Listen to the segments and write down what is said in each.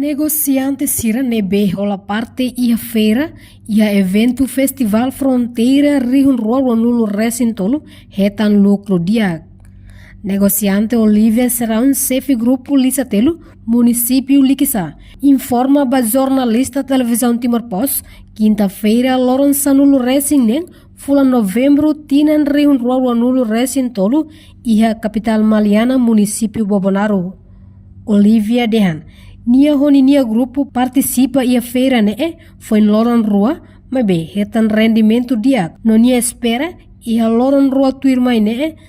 Negociante Sira nebe rola parte ia feira ia evento Festival Fronteira Rihun Rua Nulu Recintolo retan lucro dia. Negociante Olivia será um chefe grupo Lisatelo, município Liquissa. Informa ba jornalista televisão Timor-Post, quinta-feira Lawrence Nulu Recin fula novembro tinan Rihun Rua Nulu Recintolo ia capital Maliana município Bobonaro. Olivia Dehan Nia honi nia grupo participa ia feira foi loron rua, mas bem, retan rendimento dia. No nia espera ia loron rua tuirmai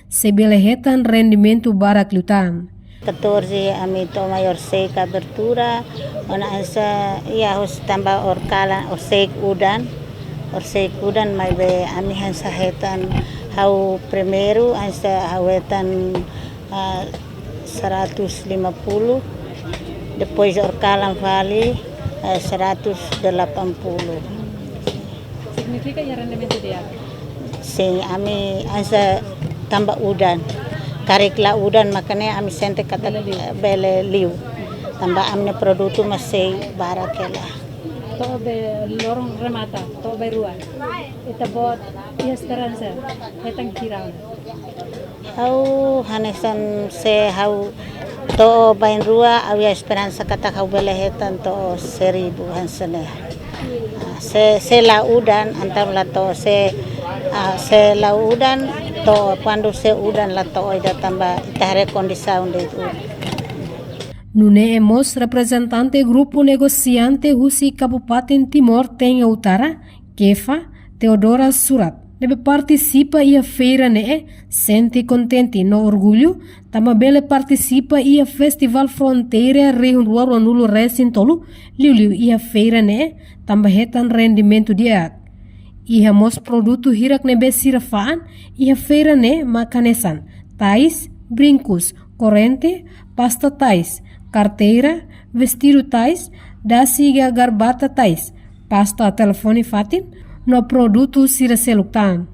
sebele retan rendimento baraklutan. 14 amito mayor seik abertura, ona ansa ia hos tambah orkala orseik udan mai be ami hansa hetan hau primeiro ansa hawetan 150. Depois orkalan vale 180. Significa ya rendimento dia? Sim, ami ansa tambah udan. Karikla udan makanya ami sente kata bele liu. Tambah amne produto masih barakela. To be lorong remata, to be ruan. Ita bot ia esperança. Hetang kirau. Hau hanesan se hau to bain rua awia esperança kata kau belehetan to 1000 hansene se laudan antar la to se laudan to quando se udan la to ida tambah itare condição de Nune emos representante grupo negociante Husi Kabupaten Timor Tengah Utara, Kefa Teodora Surat. Debe participa ia feira sente contente no orgulho, tamabele participa ia Festival Fronteira Rihun Rua Nulu Recintolo, liu ia feira tamba hetan rendimento dia. Ia mos produto hirak nebe sirafaan, ia feira makanesan, tais, brincos, corrente, pasta tais, carteira, vestido tais, dasiga garbata tais, pasta telefone fatin, no produto sira seluktan.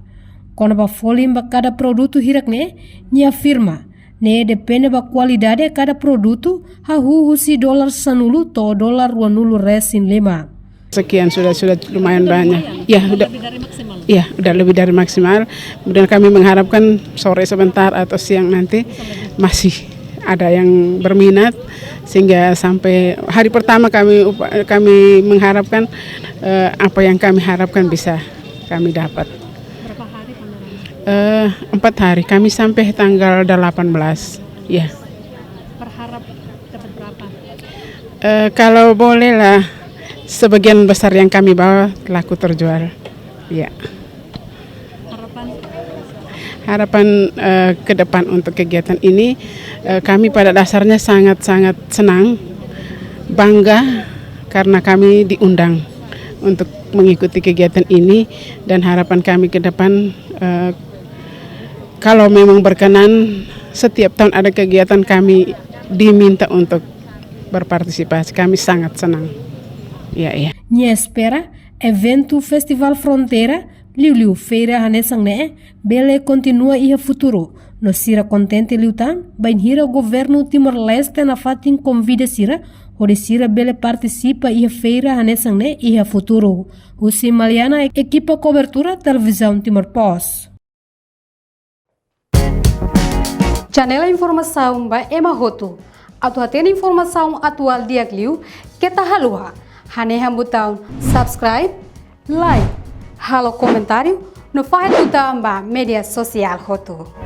Quando ba folim ba cada produto hirak nia firma. Depende ba qualidade cada produto si dolar sanulu to dolar wanulu resin 5. Sekian sudah lumayan banyak. Ya, udah Lebih dari maksimal. Ya, udah lebih dari maksimal. Kemudian kami mengharapkan sore sebentar atau siang nanti masih ada yang berminat sehingga sampai hari pertama kami mengharapkan apa yang kami harapkan bisa kami dapat. Berapa hari pamerannya? 4 hari kami sampai tanggal 18 ya. Berharap dapat berapa? Kalau boleh lah sebagian besar yang kami bawa laku terjual ya. Harapan ke depan untuk kegiatan ini kami pada dasarnya sangat-sangat senang, bangga karena kami diundang untuk mengikuti kegiatan ini dan harapan kami ke depan kalau memang berkenan setiap tahun ada kegiatan kami diminta untuk berpartisipasi, kami sangat senang. Ya. Nia espera evento Festival Fronteira liu feira hanesang bele continua ia futuro. No sira contente liutan, bain hira governo Timor-Leste na fatin convida sira, ode sira bele participa ia feira hanesang ia futuro. Husi Maliana, equipa cobertura televisão Timor-Post. Janela informação ba Emma Roto. Atu tem informação atual dia liu, kita halua. Hane hambutão subscribe, like, halo comentário no faixa do media social Roto.